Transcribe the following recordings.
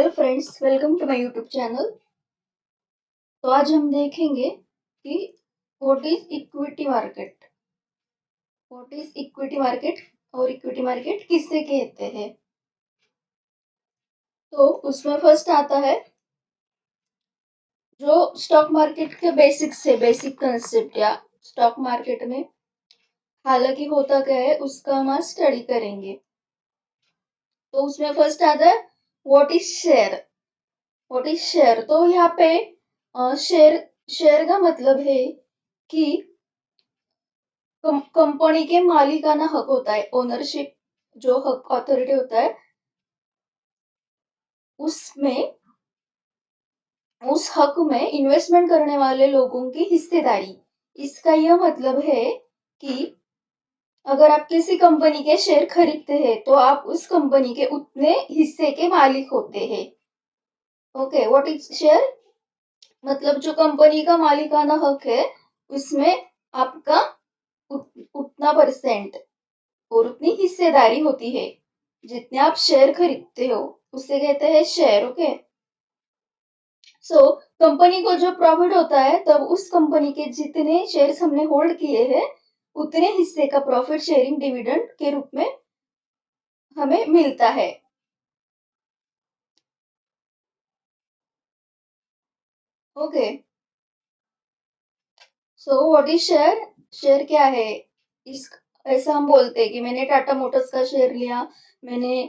Hello friends, welcome to my YouTube channel. तो आज हम देखेंगे कि what is equity market. What is equity market और इक्विटी मार्केट किससे कहते हैं। तो उसमें फर्स्ट आता है जो स्टॉक मार्केट के बेसिक्स है, बेसिक कंसेप्ट या स्टॉक मार्केट में हालांकि होता क्या है उसका हम आज स्टडी करेंगे। तो उसमें फर्स्ट आता है what is share. What is share, तो यहाँ पे शेयर शेयर का मतलब है कि कंपनी के मालिकाना हक होता है, ओनरशिप जो हक अथॉरिटी होता है उसमें, उस हक में इन्वेस्टमेंट करने वाले लोगों की हिस्सेदारी। इसका यह मतलब है कि अगर आप किसी कंपनी के शेयर खरीदते हैं तो आप उस कंपनी के उतने हिस्से के मालिक होते हैं। ओके, व्हाट इज शेयर, मतलब जो कंपनी का मालिकाना हक है उसमें आपका उतना परसेंट और उतनी हिस्सेदारी होती है। जितने आप शेयर खरीदते हो उसे कहते हैं शेयर। ओके, सो कंपनी को जो प्रॉफिट होता है तब उस कंपनी के जितने शेयर्स हमने होल्ड किए हैं उतने हिस्से का प्रॉफिट शेयरिंग डिविडेंड के रूप में हमें मिलता है। Okay, so what is share. Share क्या है, इस ऐसा हम बोलते हैं कि मैंने टाटा मोटर्स का शेयर लिया, मैंने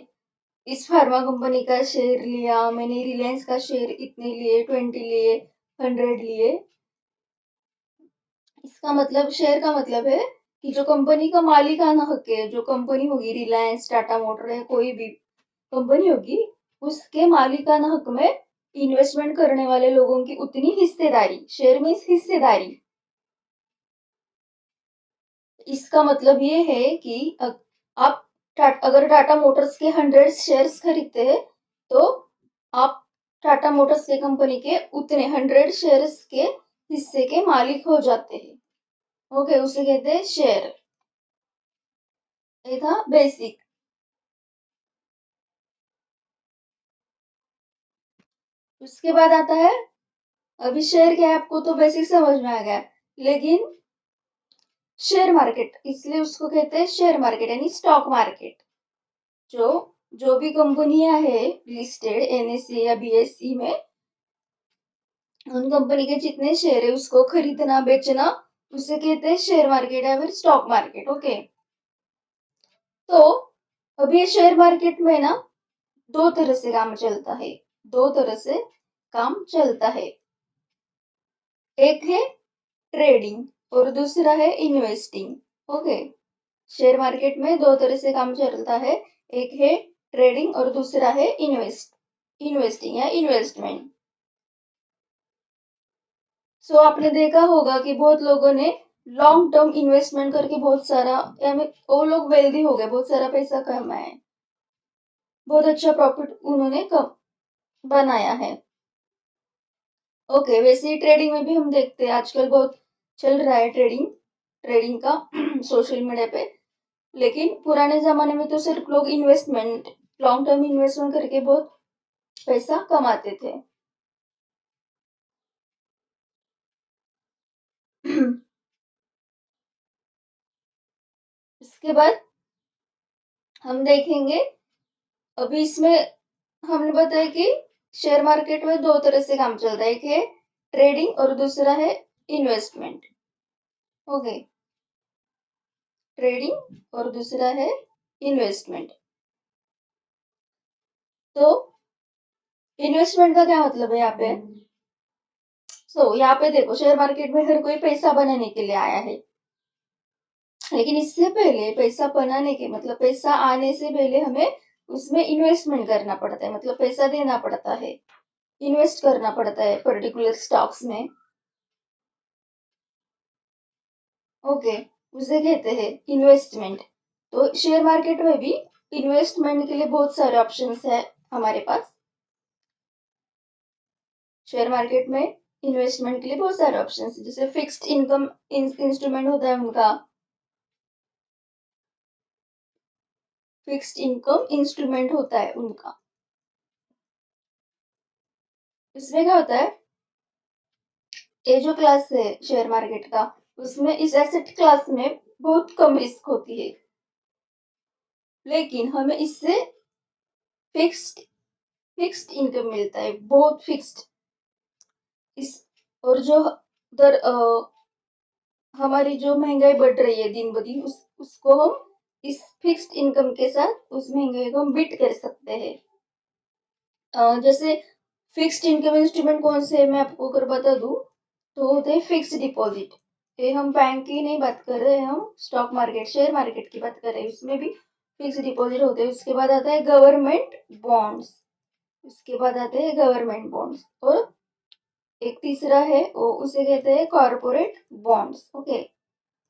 इस फार्मा कंपनी का शेयर लिया, मैंने रिलायंस का शेयर इतने लिए, 20 लिए, 100 लिए। इसका मतलब, शेयर का मतलब है कि जो कंपनी का मालिकाना हक है, जो कंपनी होगी रिलायंस, टाटा मोटर या कोई भी कंपनी होगी, उसके मालिकाना हक में इन्वेस्टमेंट करने वाले लोगों की उतनी हिस्सेदारी, शेयर मीन्स हिस्सेदारी। इसका मतलब ये है कि आप अगर टाटा मोटर्स के 100 शेयर्स खरीदते हैं तो आप टाटा मोटर्स के कंपनी के उतने 100 शेयर्स के हिस्से के मालिक हो जाते हैं। ओके, उसे कहते हैं शेयर। ये था बेसिक। उसके बाद आता है, अभी शेयर क्या है आपको तो बेसिक समझ में आ गया, लेकिन शेयर मार्केट, इसलिए उसको कहते हैं शेयर मार्केट यानी स्टॉक मार्केट। जो जो भी कंपनियां है लिस्टेड एनएससी या बीएसई में, उन कंपनी के जितने शेयर है उसको खरीदना बेचना उसे कहते हैं शेयर मार्केट या फिर स्टॉक मार्केट। ओके, तो अभी ये शेयर मार्केट में ना दो तरह से काम चलता है, दो तरह से काम चलता है। एक है ट्रेडिंग और दूसरा है इन्वेस्टिंग। ओके, शेयर मार्केट में दो तरह से काम चलता है, एक है ट्रेडिंग और दूसरा है इन्वेस्टिंग या इन्वेस्टमेंट। सो आपने देखा होगा कि बहुत लोगों ने लॉन्ग टर्म इन्वेस्टमेंट करके बहुत सारा, वो लोग वेल्दी हो गए, बहुत सारा पैसा कमाया है, बहुत अच्छा प्रॉफिट उन्होंने कम बनाया है। ओके, वैसे ही ट्रेडिंग में भी हम देखते हैं आजकल बहुत चल रहा है ट्रेडिंग, ट्रेडिंग का सोशल मीडिया पे। लेकिन पुराने जमाने में तो सिर्फ लोग इन्वेस्टमेंट, लॉन्ग टर्म इन्वेस्टमेंट करके बहुत पैसा कमाते थे। इसके बाद हम देखेंगे, अभी इसमें हमने बताया कि शेयर मार्केट में दो तरह से काम चलता है, एक है ट्रेडिंग और दूसरा है इन्वेस्टमेंट। ओके, ट्रेडिंग और दूसरा है इन्वेस्टमेंट। तो इन्वेस्टमेंट का क्या मतलब है यहाँ पे। यहाँ पे देखो, शेयर मार्केट में हर कोई पैसा बनाने के लिए आया है, लेकिन इससे पहले पैसा बनाने के मतलब पैसा आने से पहले हमें उसमें इन्वेस्टमेंट करना पड़ता है, मतलब पैसा देना पड़ता है, इन्वेस्ट करना पड़ता है पर्टिकुलर स्टॉक्स में। ओके, उसे कहते हैं इन्वेस्टमेंट। तो शेयर मार्केट में भी इन्वेस्टमेंट के लिए बहुत सारे ऑप्शंस है हमारे पास। शेयर मार्केट में इन्वेस्टमेंट के लिए बहुत सारे ऑप्शंस है, जैसे फिक्स्ड इनकम इंस्ट्रूमेंट होता है उनका, फिक्स्ड इनकम इंस्ट्रूमेंट होता है उनका। इसमें क्या होता है, ये जो क्लास है शेयर मार्केट का, उसमें इस एसेट क्लास में बहुत कम रिस्क होती है, लेकिन हमें इससे फिक्स्ड फिक्स्ड इनकम मिलता है, बहुत फिक्स्ड। इस और जो दर हमारी जो महंगाई बढ़ रही है दिन ब दिन, उसको हम इस फिक्स्ड इनकम के साथ उस महंगाई को हम बीट कर सकते हैं। जैसे फिक्स्ड इनकम इंस्ट्रूमेंट कौन से है मैं आपको अगर बता दूं, तो होते हैं फिक्स्ड डिपॉजिट। ये हम बैंक की नहीं बात कर रहे हैं, हम स्टॉक मार्केट शेयर मार्केट की बात कर रहे हैं, उसमें भी फिक्स्ड डिपॉजिट होते हैं। उसके बाद आता है गवर्नमेंट बॉन्ड्स, उसके बाद आते हैं गवर्नमेंट बॉन्ड्स, और एक तीसरा है वो उसे कहते हैं कॉर्पोरेट बॉन्ड्स। ओके,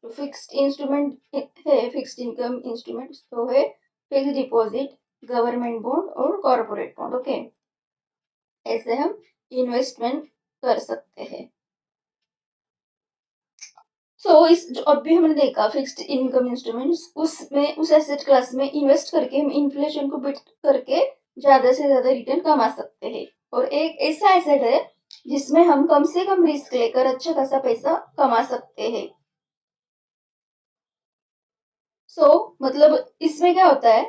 तो फिक्स्ड इंस्ट्रूमेंट है, फिक्स्ड इनकम इंस्ट्रूमेंट तो है फिक्स्ड डिपॉजिट, गवर्नमेंट बॉन्ड और कॉर्पोरेट बॉन्ड। ओके, ऐसे हम इन्वेस्टमेंट कर सकते हैं। इस जो अभी हमने देखा फिक्स्ड इनकम इंस्ट्रूमेंट, उसमें उस एसेट क्लास में इन्वेस्ट करके हम इन्फ्लेशन को बीट करके ज्यादा से ज्यादा रिटर्न कमा सकते हैं। और एक ऐसा एसेट है जिसमें हम कम से कम रिस्क लेकर अच्छा खासा पैसा कमा सकते हैं। मतलब इसमें क्या होता है,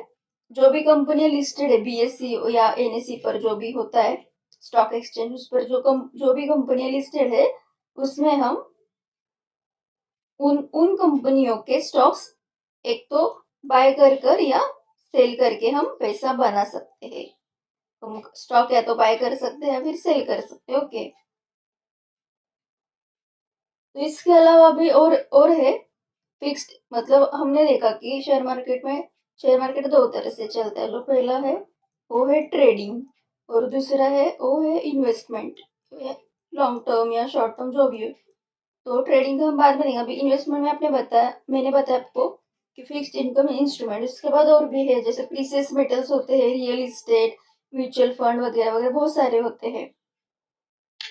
जो भी कंपनियां लिस्टेड है बीएससी या एनएससी पर, जो भी होता है स्टॉक एक्सचेंज, उस पर जो भी कंपनियां लिस्टेड है, उसमें हम उन उन कंपनियों के स्टॉक्स एक तो बाय कर या सेल करके हम पैसा बना सकते हैं। हम स्टॉक या तो बाय कर सकते हैं या फिर सेल कर सकते हैं। ओके, तो इसके अलावा भी और है फिक्स्ड। मतलब हमने देखा कि शेयर मार्केट दो तरह से चलता है। जो पहला है वो है ट्रेडिंग, और दूसरा है वो है इन्वेस्टमेंट, लॉन्ग टर्म या शॉर्ट टर्म जो भी है। तो ट्रेडिंग का हम बाद में देंगे, अभी इन्वेस्टमेंट में मैंने बताया आपको कि फिक्स्ड इनकम इंस्ट्रूमेंट। उसके बाद और भी है, जैसे प्रीसियस मेटल्स होते हैं, रियल इस्टेट, म्यूचुअल फंड वगैरह वगैरह बहुत सारे होते हैं।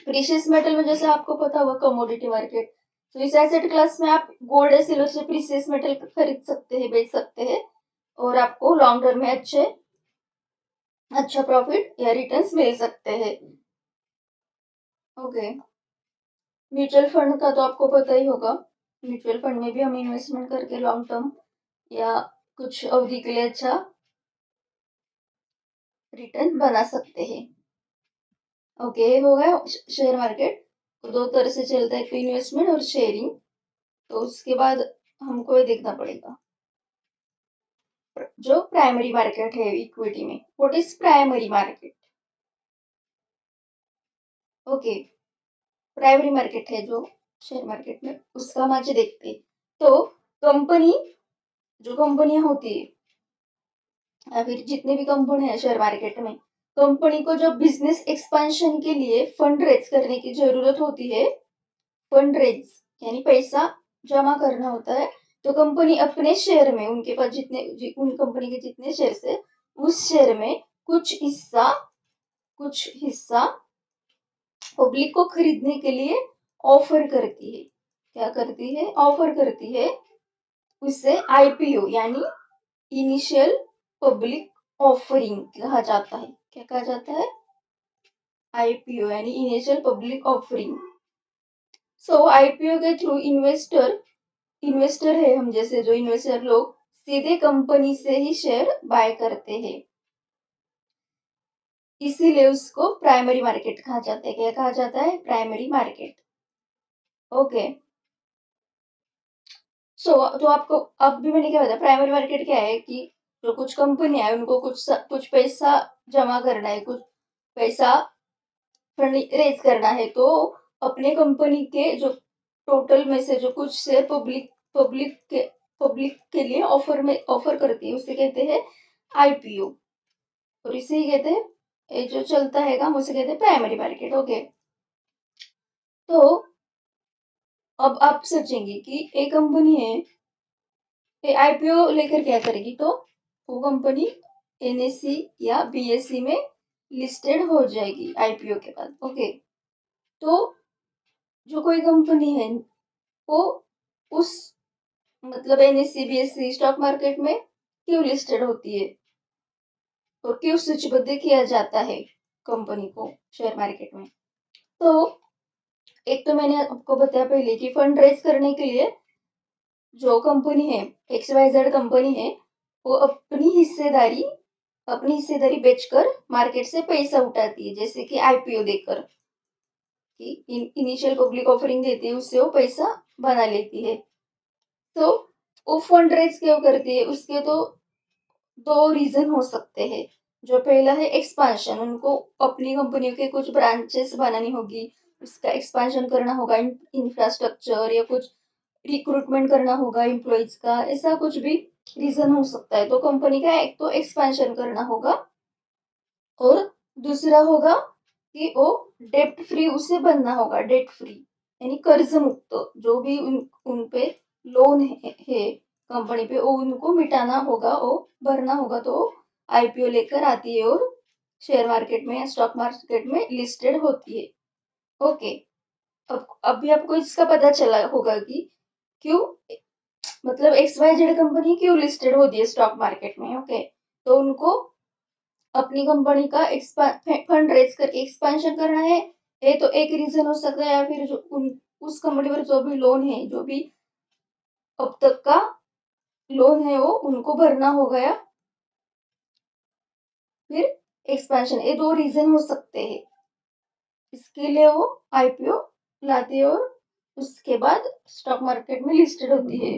प्रीशियस मेटल में जैसे आपको पता होगा कमोडिटी मार्केट, तो इस एसेट क्लास में आप गोल्ड या सिल्वर से प्रीशियस मेटल खरीद सकते हैं, बेच सकते हैं, और आपको लॉन्ग टर्म में अच्छा प्रॉफिट या रिटर्न्स मिल सकते हैं। ओके, म्यूचुअल फंड का तो आपको पता ही होगा। म्यूचुअल फंड में भी हम इन्वेस्टमेंट करके लॉन्ग टर्म या कुछ अवधि के लिए अच्छा रिटर्न बना सकते हैं। ओके, हो गया शेयर मार्केट। तो दो तरह से चलता है, एक तो इन्वेस्टमेंट और शेयरिंग। तो उसके बाद हमको ये देखना पड़ेगा जो प्राइमरी मार्केट है इक्विटी में। What is primary market? Okay, primary market है जो शेयर मार्केट में, उसका हम आज देखते हैं। तो कंपनी जो कंपनियां होती है या फिर जितने भी कंपनी है शेयर मार्केट में, कंपनी को जो बिजनेस एक्सपेंशन के लिए फंड रेज करने की जरूरत होती है, फंड रेज यानी पैसा जमा करना होता है, तो कंपनी अपने शेयर में, उनके पास उन कंपनी के जितने शेयर है, उस शेयर में कुछ हिस्सा पब्लिक को खरीदने के लिए ऑफर करती है। क्या करती है? ऑफर करती है। उसे आईपीओ यानी इनिशियल पब्लिक ऑफरिंग कहा जाता है। क्या कहा जाता है? आईपीओ यानी इनिशियल पब्लिक ऑफरिंग। आईपीओ के थ्रू इन्वेस्टर है हम जैसे जो इन्वेस्टर लोग सीधे कंपनी से ही शेयर बाय करते हैं, इसीलिए उसको प्राइमरी मार्केट कहा जाता है। क्या कहा जाता है? Primary market. ओके, तो आपको अब भी मैंने क्या बताया, प्राइमरी मार्केट क्या है कि जो कुछ कंपनी है उनको कुछ पैसा जमा करना है, कुछ पैसा फंड रेज करना है, तो अपने कंपनी के जो टोटल में से जो कुछ शेयर पब्लिक के लिए ऑफर करती है, उसे कहते हैं आईपीओ। और इसे ही कहते हैं, ये जो चलता है काम उसे कहते हैं प्राइमरी मार्केट। ओके, तो अब आप सोचेंगे कि एक कंपनी है, ये आईपीओ लेकर क्या करेगी, तो वो कंपनी एनएससी या बीएससी में लिस्टेड हो जाएगी आईपीओ के बाद। ओके, तो जो कोई कंपनी है वो उस मतलब एनएससी बीएससी स्टॉक मार्केट में क्यों लिस्टेड होती है और क्यों सूचीबद्ध किया जाता है? कंपनी को शेयर मार्केट में। तो एक तो मैंने आपको बताया पहले कि फंड रेज करने के लिए जो कंपनी है, XYZ कंपनी है, वो अपनी हिस्सेदारी बेचकर मार्केट से पैसा उठाती है, जैसे कि IPO देकर, कि इनिशियल पब्लिक ऑफरिंग देती है, उससे वो पैसा बना लेती है। तो वो फंड रेज क्यों करती है, उसके तो दो रीजन हो सकते हैं। जो पहला है एक्सपांशन, उनको अपनी कंपनियों के कुछ ब्रांचेस बनानी होगी, उसका एक्सपांशन करना होगा, इंफ्रास्ट्रक्चर या कुछ रिक्रूटमेंट करना होगा एम्प्लॉयज का, ऐसा कुछ भी रीजन हो सकता है। तो कंपनी का एक तो एक्सपेंशन करना होगा, और दूसरा होगा कि वो डेप्ट फ्री उसे बनना होगा, डेट फ्री यानी कर्ज मुक्त, जो भी उन पे लोन है कंपनी पे, वो उनको मिटाना होगा, वो भरना होगा। तो IPO लेकर आती है और शेयर मार्केट में या स्टॉक मार्केट में लिस्टेड होती है। ओके, अब अभी आपको इसका पता चला होगा कि क्यों, मतलब XYZ कंपनी क्यों लिस्टेड होती है स्टॉक मार्केट में। ओके, तो उनको अपनी कंपनी का फंड रेज कर एक्सपेंशन करना है, ये तो एक रीजन हो सकता है। या फिर जो उस कंपनी पर जो भी लोन है, जो भी अब तक का लोन है, वो उनको भरना होगा, या फिर एक्सपेंशन, ये दो रीजन हो सकते हैं। इसके लिए वो IPO लाती है और उसके बाद स्टॉक मार्केट में लिस्टेड होती है।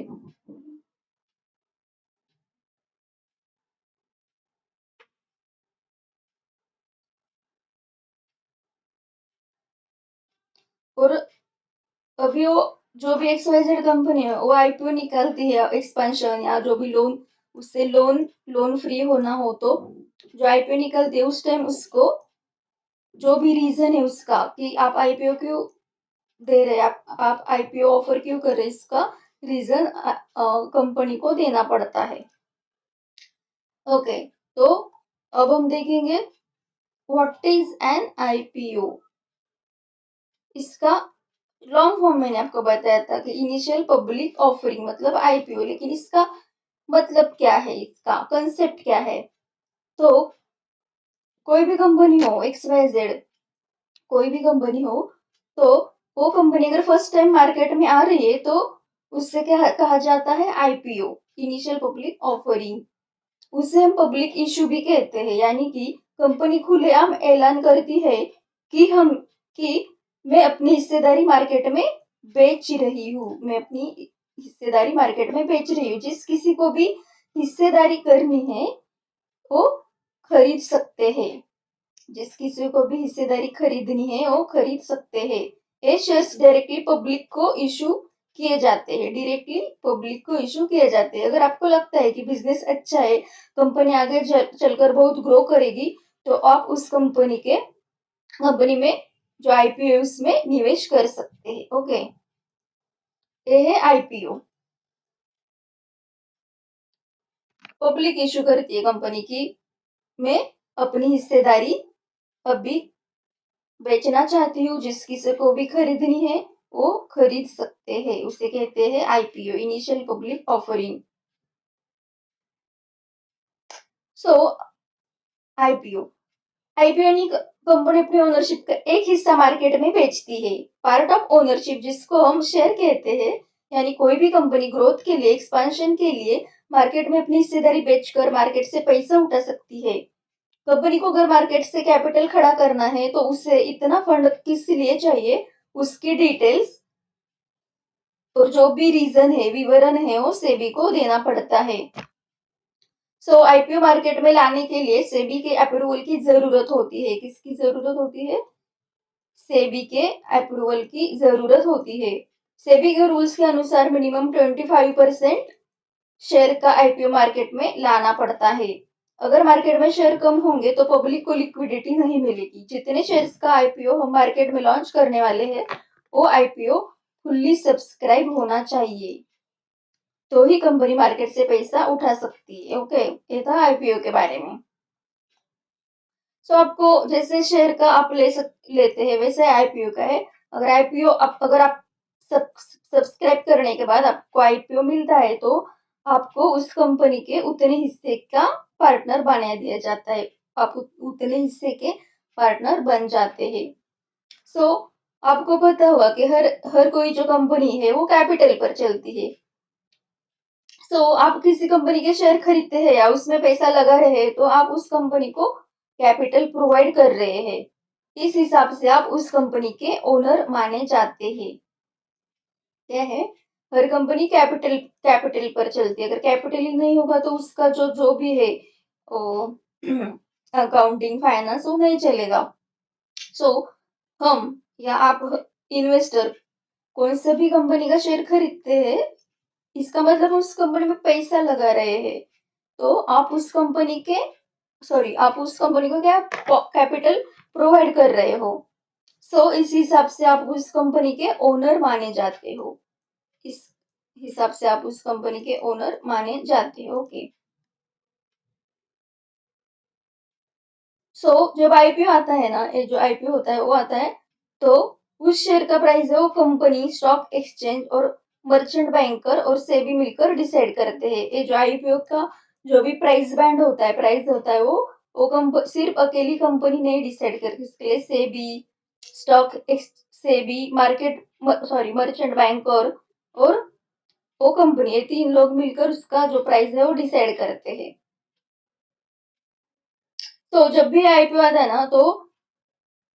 और अभी वो जो भी XYZ कंपनी है, वो IPO निकालती है एक्सपेंशन या जो भी लोन, उससे लोन फ्री होना हो, तो जो IPO निकलती है उस टाइम उसको जो भी रीजन है उसका, कि आप IPO क्यों दे रहे हैं, आप IPO ऑफर क्यों कर रहे हैं, इसका रीजन कंपनी को देना पड़ता है। ओके, तो अब हम देखेंगे व्हाट इज एन IPO। इसका लॉन्ग फॉर्म मैंने आपको बताया था कि इनिशियल पब्लिक ऑफरिंग मतलब IPO, लेकिन इसका मतलब क्या है, इसका कंसेप्ट क्या है। तो कोई भी कंपनी हो, XYZ कोई भी कंपनी हो, तो वो कंपनी अगर फर्स्ट टाइम मार्केट में आ रही है, तो उससे क्या कहा जाता है, IPO, इनिशियल पब्लिक ऑफरिंग। उसे हम पब्लिक इशू भी कहते हैं, यानी कि कंपनी खुलेआम ऐलान करती है कि कि मैं अपनी हिस्सेदारी मार्केट में बेच रही हूँ, मैं अपनी हिस्सेदारी मार्केट में बेच रही हूँ। जिस किसी को भी हिस्सेदारी करनी है, वो खरीद सकते हैं। जिस किसी को भी हिस्सेदारी खरीदनी है, वो खरीद सकते हैं। ये शेयर्स डायरेक्टली पब्लिक को इशू किए जाते हैं, डायरेक्टली पब्लिक को इशू किए जाते हैं। अगर आपको लगता है कि बिजनेस अच्छा है, कंपनी आगे चलकर बहुत ग्रो करेगी, तो आप उस कंपनी में जो IPO है उसमें निवेश कर सकते हैं। ओके, ये है IPO। पब्लिक इशू करती है कंपनी की, मैं अपनी हिस्सेदारी अभी बेचना चाहती हूँ, जिस किसी को भी खरीदनी है वो खरीद सकते हैं, उसे कहते हैं IPO, इनिशियल पब्लिक ऑफरिंग। सो IPO IPO यानी कंपनी अपनी ओनरशिप का एक हिस्सा मार्केट में बेचती है, पार्ट ऑफ ओनरशिप, जिसको हम शेयर कहते हैं। यानी कोई भी कंपनी ग्रोथ के लिए, एक्सपेंशन के लिए मार्केट में अपनी हिस्सेदारी बेचकर मार्केट से पैसा उठा सकती है। कंपनी को अगर मार्केट से कैपिटल खड़ा करना है, तो उसे इतना फंड किस लिए चाहिए, उसकी डिटेल्स और जो भी रीजन है, विवरण है, वो सेबी को देना पड़ता है। सो IPO मार्केट में लाने के लिए सेबी के अप्रूवल की जरूरत होती है। किसकी जरूरत होती है, सेबी के अप्रूवल की जरूरत होती है। सेबी के रूल्स के अनुसार मिनिमम 25% शेयर का IPO मार्केट में लाना पड़ता है। अगर मार्केट में शेयर कम होंगे तो पब्लिक को लिक्विडिटी नहीं मिलेगी। जितने शेयर्स का IPO हम मार्केट में लॉन्च करने वाले हैं, वो IPO फुल्ली सब्सक्राइब होना चाहिए, तो ही कंपनी मार्केट से पैसा उठा सकती है। ओके, ये था IPO के बारे में। सो आपको जैसे शेयर का आप लेते हैं, वैसे IPO का है। अगर आप सब्सक्राइब करने के बाद आपको IPO मिलता है, तो आपको उस कंपनी के उतने हिस्से का पार्टनर बना दिया जाता है। आप उतने हिस्से के पार्टनर बन जाते हैं। सो आपको पता होगा कि हर कोई जो कंपनी है वो कैपिटल पर चलती है। सो आप किसी कंपनी के शेयर खरीदते हैं या उसमें पैसा लगा रहे हैं तो आप उस कंपनी को कैपिटल प्रोवाइड कर रहे हैं। इस हिसाब से आप उस कंपनी के ओनर माने जाते हैं। क्या है, हर कंपनी कैपिटल कैपिटल पर चलती है। अगर कैपिटल ही नहीं होगा तो उसका जो जो भी है अकाउंटिंग फाइनेंस वो नहीं चलेगा। सो हम या आप इन्वेस्टर कौन सा भी कंपनी का शेयर खरीदते हैं, इसका मतलब उस कंपनी में पैसा लगा रहे हैं। तो आप उस कंपनी को क्या कैपिटल प्रोवाइड कर रहे हो। सो इस हिसाब से आप उस कंपनी के ओनर माने जाते हो। इस हिसाब से आप उस कंपनी के ओनर माने जाते हो। ओके। सो जब आईपीओ आता है ना, ये जो आईपीओ होता है वो आता है तो उस शेयर का प्राइस है वो कंपनी, स्टॉक एक्सचेंज और मर्चेंट बैंकर और सेबी मिलकर डिसाइड करते हैं। ये जो आईपीओ का जो भी प्राइस होता है वो सिर्फ अकेली कंपनी नहीं डिसाइड करती। इसके लिए SEBI market sorry merchant banker और वो कंपनी, ये तीन लोग मिलकर उसका जो प्राइस है वो डिसाइड करते हैं। तो जब भी आईपीओ आता है ना तो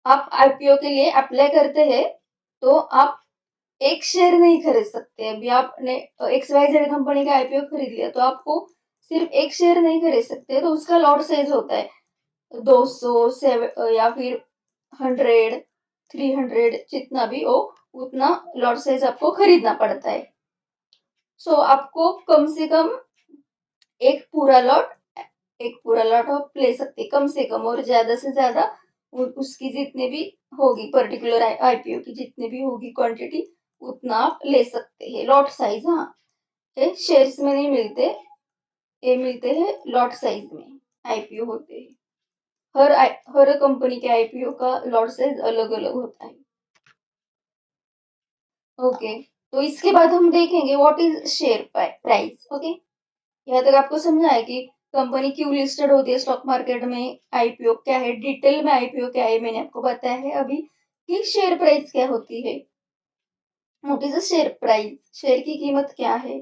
आप आईपीओ के लिए अप्लाई करते हैं तो आप एक शेयर नहीं खरीद सकते। अभी आपने XYZ कंपनी का आईपीओ खरीद लिया तो आपको सिर्फ एक शेयर नहीं खरीद सकते। तो उसका लॉट साइज होता है 200 या फिर 100 300 जितना भी हो उतना लॉट साइज आपको खरीदना पड़ता है। सो आपको कम से कम एक पूरा लॉट आप ले सकते, कम से कम, और ज्यादा से ज्यादा उसकी जितने भी होगी पर्टिकुलर आईपीओ की जितनी भी होगी क्वांटिटी उतना आप ले सकते हैं। लॉट साइज, हाँ, ये शेयर्स में नहीं मिलते, ये मिलते हैं लॉट साइज में आईपीओ होते हैं। हर कंपनी के आईपीओ का लॉट साइज अलग अलग होता है। ओके, तो इसके बाद हम देखेंगे what is share price. Okay, यहाँ तक आपको समझा है कि कंपनी क्यों लिस्टेड होती है स्टॉक मार्केट में, आईपीओ क्या है, डिटेल में आईपीओ क्या है मैंने आपको बताया है अभी, कि शेयर प्राइस क्या होती है, what is the share price, share की कीमत क्या है।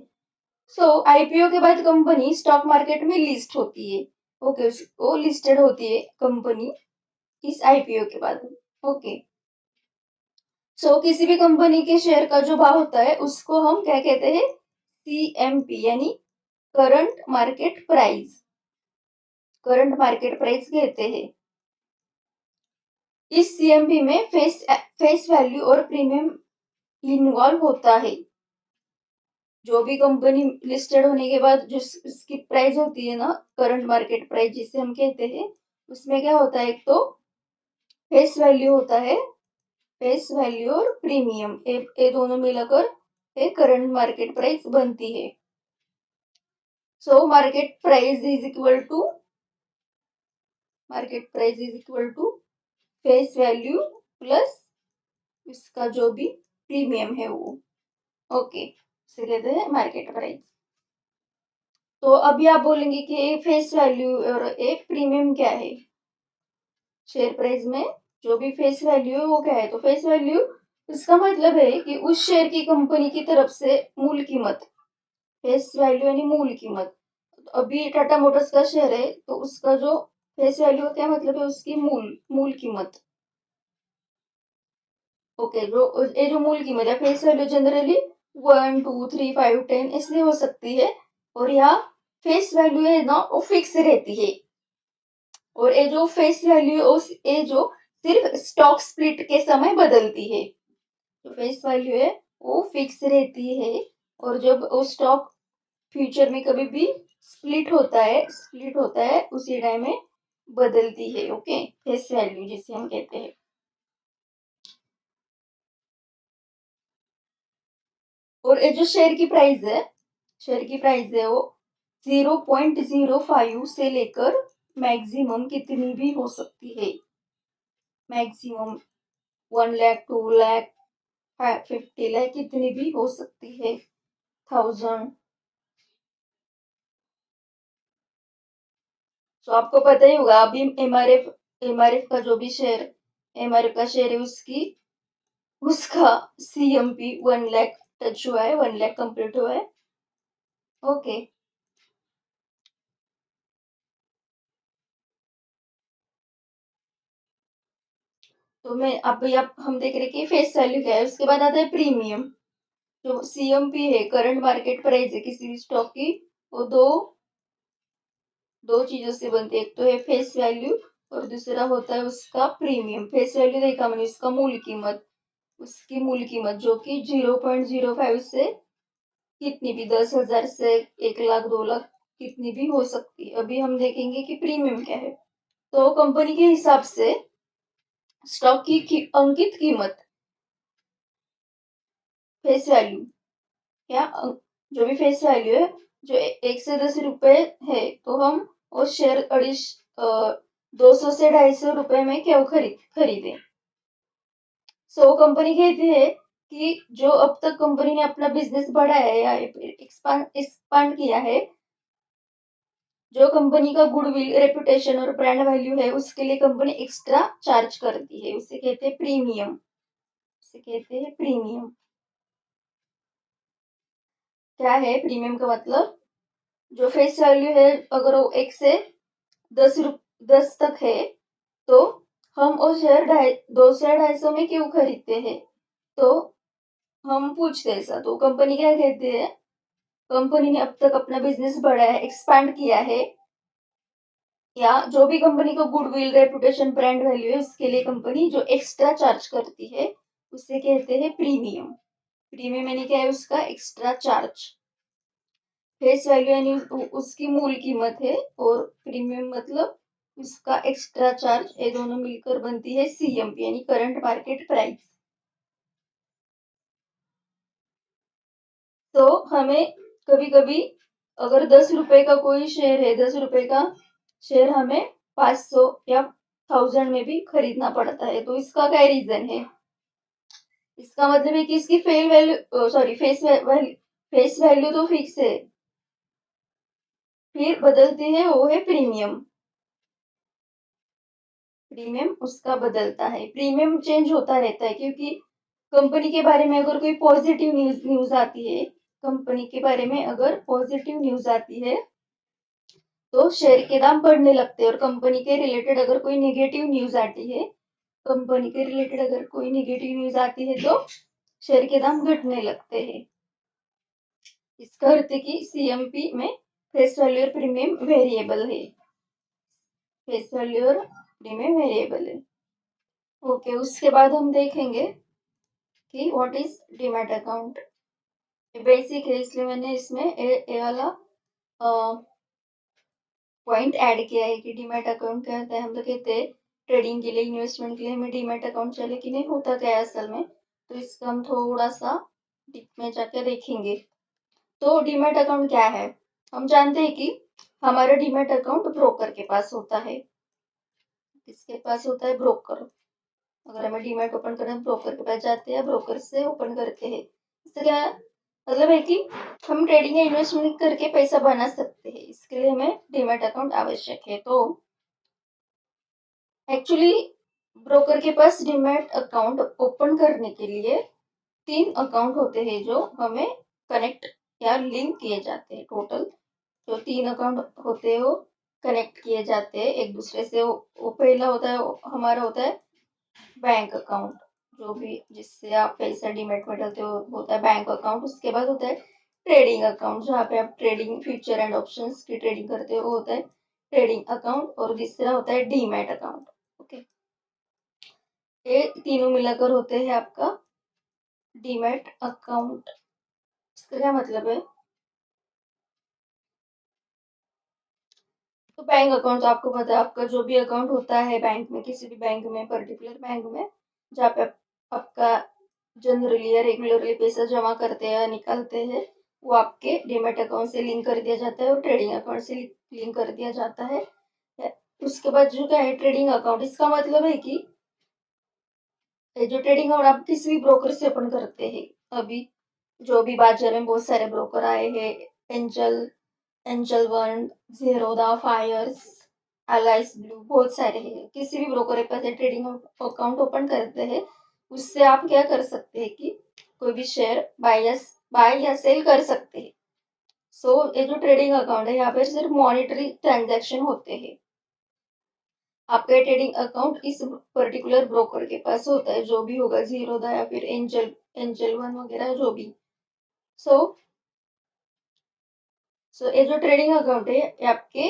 सो आईपीओ के बाद कंपनी स्टॉक मार्केट में लिस्ट होती है। ओके, वो लिस्टेड होती है कंपनी इस आईपीओ के बाद। ओके, सो किसी भी कंपनी के शेयर का जो भाव होता है उसको हम क्या कहते हैं, CMP यानी करंट मार्केट प्राइस, कहते हैं। इस CMP में फेस वैल्यू और प्रीमियम इन्वॉल्व होता है। जो भी कंपनी लिस्टेड होने के बाद जो उसकी प्राइस होती है ना, करंट मार्केट प्राइस जिसे हम कहते हैं, उसमें क्या होता है, एक तो फेस वैल्यू होता है, फेस वैल्यू और प्रीमियम, ये दोनों मिलाकर एक करंट मार्केट प्राइस बनती है। So market price is equal to face value plus इसका जो भी प्रीमियम है वो। ओके, इसे कहते हैं मार्केट प्राइस। तो अभी आप बोलेंगे कि फेस वैल्यू और एक प्रीमियम क्या है। शेयर प्राइस में जो भी फेस वैल्यू है वो क्या है, तो फेस वैल्यू उसका मतलब है कि उस शेयर की कंपनी की तरफ से मूल कीमत, फेस वैल्यू यानी मूल कीमत। तो अभी टाटा मोटर्स का शेयर है तो उसका जो फेस वैल्यू का क्या मतलब है, उसकी मूल कीमत। ओके, जो मूल कीमत है, फेस वैल्यू जनरली 1 2 3 5 10 इसलिए हो सकती है, और यहाँ फेस वैल्यू है ना वो फिक्स रहती है। और ये जो फेस वैल्यू ये जो सिर्फ स्टॉक स्प्लिट के समय बदलती है। जो फेस वैल्यू है वो फिक्स रहती है, और जब वो स्टॉक फ्यूचर में कभी भी स्प्लिट होता है उसी टाइम में बदलती है। ओके, फेस वैल्यू जिसे हम कहते हैं। और ये जो शेयर की प्राइस है वो 0.05 से लेकर मैक्सिमम कितनी भी हो सकती है। मैक्सिमम 1 लाख, 2 लाख, 50 लाख कितनी भी हो सकती है, 1000। तो आपको पता ही होगा अभी MRF एमआरएफ का जो भी शेयर, एमआरएफ का शेयर है उसका सीएमपी 1 लाख टच हुआ है, 1 लाख कंप्लीट हुआ है। ओके, तो मैं अब हम देख रहे हैं कि फेस वैल्यू क्या है। उसके बाद आता है प्रीमियम। जो सीएमपी है, करंट मार्केट प्राइस है किसी भी स्टॉक की, वो दो दो चीजों से बनती है। एक तो है फेस वैल्यू और दूसरा होता है उसका प्रीमियम। फेस वैल्यू देखा मैंने, उसका मूल कीमत, उसकी मूल कीमत जो कि 0.05 से कितनी भी, 10,000 से 1 लाख 2 लाख कितनी भी हो सकती है। अभी हम देखेंगे कि प्रीमियम क्या है। तो कंपनी के हिसाब से स्टॉक की अंकित कीमत, फेस वैल्यू, क्या जो भी फेस वैल्यू है, जो 1 से 10 रुपए है, तो हम वो शेयर 200 से 250 रुपए में क्यों खरीदे। सो कंपनी कहती है कि जो अब तक कंपनी ने अपना बिजनेस बढ़ाया है या एक्सपांड किया है, जो कंपनी का गुडविल, रेपुटेशन और ब्रांड वैल्यू है, उसके लिए कंपनी एक्स्ट्रा चार्ज करती है, उसे कहते हैं प्रीमियम। उसे कहते हैं प्रीमियम। क्या है प्रीमियम का मतलब? जो फेस वैल्यू है, अगर वो 1 से 10 तक है, तो हम वो शेयर 200 या 250 में क्यों खरीदते हैं। तो हम पूछते हैं ऐसा, तो कंपनी क्या कहती है, कंपनी ने अब तक अपना बिजनेस बढ़ाया है, एक्सपैंड किया है, या जो भी कंपनी का गुडविल, रेपुटेशन, ब्रांड वैल्यू है, उसके लिए कंपनी जो एक्स्ट्रा चार्ज करती है, उसे कहते हैं प्रीमियम। प्रीमियम यानी क्या है? उसका एक्स्ट्रा चार्ज। फेस वैल्यू यानी उसकी मूल कीमत है, और प्रीमियम मतलब उसका एक्स्ट्रा चार्ज। ये दोनों मिलकर बनती है सीएमपी यानी करंट मार्केट प्राइस। तो हमें कभी कभी अगर 10 रुपए का कोई शेयर है, 10 रुपए का शेयर हमें 500 या 1000 में भी खरीदना पड़ता है। तो इसका क्या रीजन है? इसका मतलब है कि इसकी fail value, sorry, face value तो फिक्स है, फिर बदलती है वो है प्रीमियम। प्रीमियम उसका बदलता है, प्रीमियम चेंज होता रहता है, क्योंकि कंपनी के बारे में अगर कोई पॉजिटिव न्यूज आती है, कंपनी के बारे में अगर पॉजिटिव न्यूज आती है, तो शेयर के दाम बढ़ने लगते हैं। और कंपनी के रिलेटेड अगर कोई नेगेटिव न्यूज आती है, कंपनी के रिलेटेड अगर कोई नेगेटिव न्यूज आती है, तो शेयर के दाम घटने लगते हैं। इसका अर्थ है कि सीएमपी में फेस वैल्यू और प्रीमियम वेरिएबल है। फेस वैल्यू और प्रीमियम वेरिएबल है। ओके, उसके बाद हम देखेंगे कि what is demat account. Basic है, इसलिए मैंने इसमें ए वाला पॉइंट ऐड किया है कि डीमैट अकाउंट क्या होता है। हम तो कहते हैं ट्रेडिंग के लिए, इन्वेस्टमेंट के लिए हमें डीमैट अकाउंट चाहिए, लेकिन ये होता क्या है असल में, तो इसका हम थोड़ा सा डीप में जाकर देखेंगे। तो डीमैट अकाउंट क्या है? हम जानते हैं कि हमारा डीमैट अकाउंट ब्रोकर के पास होता है। किसके पास होता है? ब्रोकर। अगर हमें डीमैट ओपन करना है, ब्रोकर के पास जाते हैं, ब्रोकर से ओपन करते हैं। इससे क्या मतलब है कि हम ट्रेडिंग या इन्वेस्टमेंट करके पैसा बना सकते हैं। इसके लिए हमें डीमैट अकाउंट आवश्यक है। तो एक्चुअली ब्रोकर के पास डीमैट अकाउंट ओपन करने के लिए 3 अकाउंट होते हैं जो हमें कनेक्ट या लिंक किए जाते हैं। टोटल जो 3 अकाउंट होते हैं वो कनेक्ट किए जाते हैं एक दूसरे से। वो पहला होता है, हमारा होता है बैंक अकाउंट, जो भी जिससे आप पैसा डीमैट में डालते हो होता है बैंक अकाउंट। उसके बाद होता है ट्रेडिंग अकाउंट, जहाँ पे आप ट्रेडिंग, फ्यूचर एंड ऑप्शंस की ट्रेडिंग करते हो, वो होता है ट्रेडिंग अकाउंट। और तीसरा होता है डीमैट अकाउंट। ओके, ये तीनों मिलाकर होते हैं आपका डीमैट अकाउंट। इसका क्या मतलब है? तो बैंक अकाउंट तो आपको पता है, आपका जो भी अकाउंट होता है बैंक में, किसी भी बैंक में, पर्टिकुलर बैंक में, जहाँ पे आपका जनरली या रेगुलरली पैसा जमा करते हैं या निकालते हैं, वो आपके डीमैट अकाउंट से लिंक कर दिया जाता है और ट्रेडिंग अकाउंट से लिंक कर दिया जाता है। उसके बाद जो क्या है ट्रेडिंग अकाउंट, इसका मतलब है कि जो ट्रेडिंग अकाउंट आप किसी भी ब्रोकर से ओपन करते हैं। अभी जो भी बाजार में बहुत सारे ब्रोकर आए हैं, Angel Angel One, Zerodha, Fyers, Alice Blue, बहुत सारे हैं। किसी भी ब्रोकर के पास ट्रेडिंग अकाउंट ओपन करते हैं, उससे आप क्या कर सकते हैं कि कोई भी शेयर बाय या सेल कर सकते हैं। सो ये जो ट्रेडिंग अकाउंट है, यहाँ पर सिर्फ मॉनिटरी ट्रांजैक्शन होते हैं। आपका ट्रेडिंग अकाउंट इस पर्टिकुलर ब्रोकर के पास होता है, जो भी होगा, जीरोधा या फिर एंजल वन वगैरह जो भी। सो ये जो ट्रेडिंग अकाउंट है, ये आपके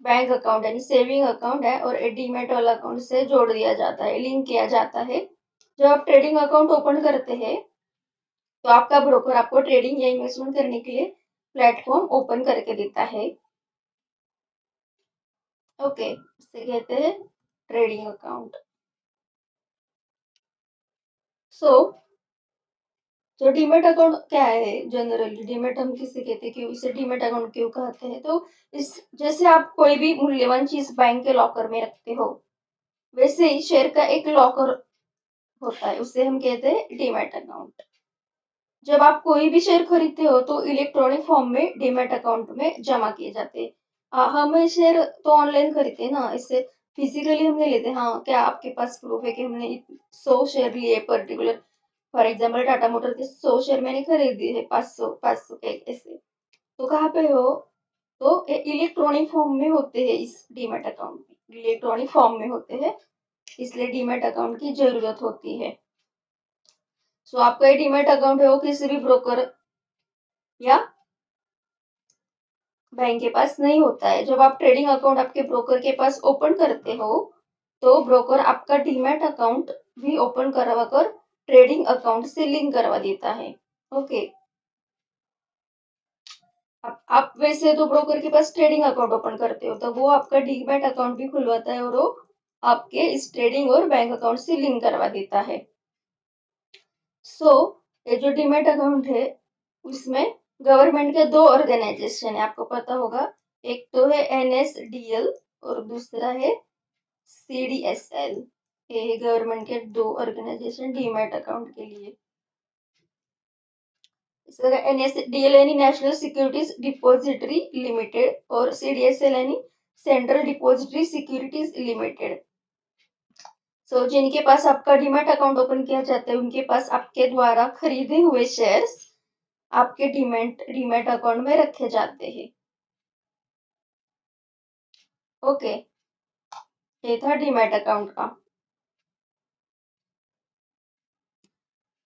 बैंक अकाउंट यानी सेविंग अकाउंट है और डीमैट वाला अकाउंट से जोड़ दिया जाता है, लिंक किया जाता है। जब आप ट्रेडिंग अकाउंट ओपन करते हैं, तो आपका ब्रोकर आपको ट्रेडिंग या इन्वेस्टमेंट करने के लिए प्लेटफॉर्म ओपन करके देता है। ओके, इसे कहते हैं ट्रेडिंग अकाउंट। सो जो डीमेट अकाउंट क्या है, जनरली डीमेट हम किसे कहते हैं, क्यों इसे डीमेट अकाउंट क्यों कहते हैं, तो इस जैसे आप कोई भी मूल्यवान चीज बैंक के लॉकर में रखते हो, वैसे ही शेयर का एक लॉकर होता है, उसे हम कहते हैं डीमेट अकाउंट। जब आप कोई भी शेयर खरीदते हो, तो इलेक्ट्रॉनिक फॉर्म में डीमेट अकाउंट में जमा किए जाते हैं। हम शेयर तो ऑनलाइन खरीदते हैं ना, इससे फिजिकली हम नहीं लेते। हाँ, क्या आपके पास प्रूफ है कि हमने 100 शेयर लिए particular, for example Tata motor के 100 शेयर मैंने खरीद दिए है, 500 के ऐसे, तो कहाँ पे हो, तो इलेक्ट्रॉनिक फॉर्म में होते हैं। इस डीमेट अकाउंट में इलेक्ट्रॉनिक फॉर्म में होते हैं, इसलिए डीमेट अकाउंट की जरूरत होती है। सो आपका ये डीमेट अकाउंट है वो किसी भी ब्रोकर या बैंक के पास नहीं होता है। जब आप ट्रेडिंग अकाउंट आपके ब्रोकर के पास ओपन करते हो, तो ब्रोकर आपका डीमेट अकाउंट भी ओपन करवा कर ट्रेडिंग अकाउंट से लिंक करवा देता है। ओके, आप वैसे तो ब्रोकर के पास ट्रेडिंग अकाउंट ओपन करते हो, तो वो आपका डीमैट अकाउंट भी खुलवाता है और वो आपके इस ट्रेडिंग और बैंक अकाउंट से लिंक करवा देता है। सो ये जो डीमैट अकाउंट है, उसमें गवर्नमेंट के दो ऑर्गेनाइजेशन है, आपको पता होगा। एक तो है NSDL और दूसरा है CDSL। ये गवर्नमेंट के दो ऑर्गेनाइजेशन डीमैट अकाउंट के लिए। NSDL यानी नेशनल सिक्योरिटीज डिपॉजिटरी लिमिटेड और CDSL यानी सेंट्रल डिपॉजिटरी सिक्योरिटीज लिमिटेड। सो जिनके पास आपका डीमैट अकाउंट ओपन किया जाता है, उनके पास आपके द्वारा खरीदे हुए शेयर्स आपके डीमैट अकाउंट में रखे जाते हैं। ओके, ये था डीमैट अकाउंट का।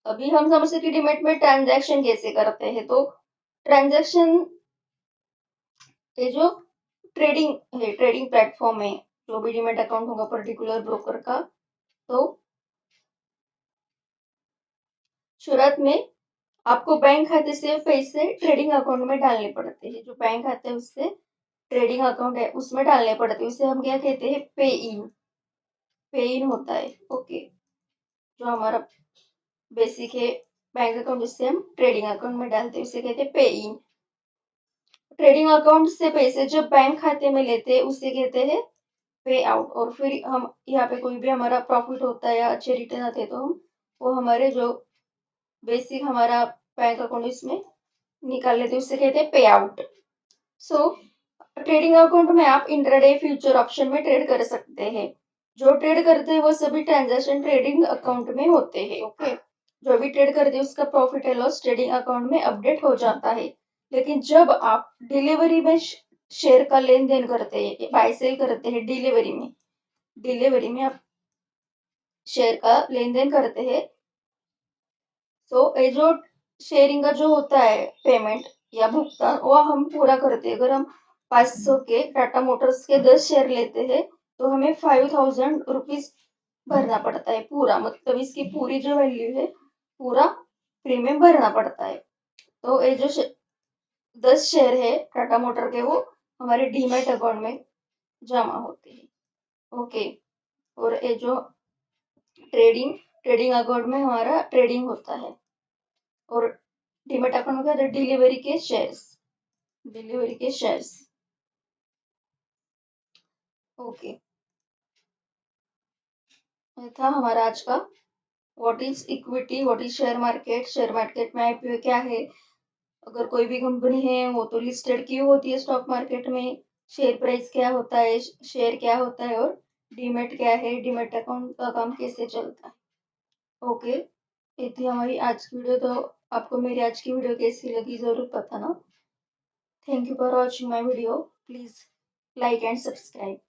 अभी हम समझते कि डीमैट में ट्रांजैक्शन कैसे करते हैं, तो ट्रांजैक्शन, ये जो ट्रेडिंग है, ट्रेडिंग प्लेटफॉर्म है, जो भी डीमैट अकाउंट होगा पर्टिकुलर ब्रोकर का, तो शुरुआत में आपको बैंक खाते से पैसे ट्रेडिंग अकाउंट में डालने पड़ते हैं। जो बैंक खाते है उससे ट्रेडिंग अकाउंट है उसमें डालने पड़ते हैं, उसे हम क्या कहते हैं, पे इन होता है। ओके, जो हमारा बेसिक है बैंक अकाउंट, उससे हम ट्रेडिंग अकाउंट में डालते हैं, उसे कहते हैं पे इन। ट्रेडिंग अकाउंट से पैसे जब बैंक खाते में लेते हैं, उसे कहते हैं पे आउट। और फिर हम यहाँ पे कोई भी हमारा प्रॉफिट होता है या अच्छे रिटर्न आते हैं, तो हम वो हमारे जो बेसिक हमारा बैंक अकाउंट इसमें निकाल लेते हैं, उससे कहते हैं पे आउट। सो ट्रेडिंग अकाउंट में आप इंट्राडे फ्यूचर ऑप्शन में ट्रेड कर सकते हैं। जो ट्रेड करते हैं वो सभी ट्रांजैक्शन ट्रेडिंग अकाउंट में होते हैं। ओके, जो भी ट्रेड करते हैं उसका profit and loss trading account में अपडेट हो जाता है। लेकिन जब आप डिलीवरी में शेयर का लेन देन करते हैं, बाय सेल करते हैं, डिलीवरी में आप शेयर का लेन देन करते हैं, तो ये जो शेयरिंग का जो होता है पेमेंट या भुगतान, वो हम पूरा करते हैं। अगर हम 500 के टाटा मोटर्स के 10 शेयर लेते हैं, तो हमें 5000 रुपीज भरना पड़ता है पूरा, मतलब इसकी पूरी जो वैल्यू है, पूरा प्रीमियम भरना पड़ता है। तो ये जो 10 शेयर है टाटा मोटर के, वो हमारे डीमैट अकाउंट में जमा होते हैं। ओके, और ये जो ट्रेडिंग ट्रेडिंग अकाउंट में हमारा ट्रेडिंग होता है, और डीमैट अकाउंट में डिलीवरी के शेयर्स। ओके, ये था हमारा आज का what is equity, what is share market में IPO क्या है। अगर कोई भी कंपनी है वो तो लिस्टेड क्यों होती है स्टॉक मार्केट में, शेयर प्राइस क्या होता है, शेयर क्या होता है और डीमैट क्या है, डीमैट अकाउंट का काम कैसे चलता है। ओके, ये थी हमारी आज की वीडियो। तो आपको मेरी आज की वीडियो कैसी लगी ज़रूर बताना। Thank you for watching my video. Please like and subscribe.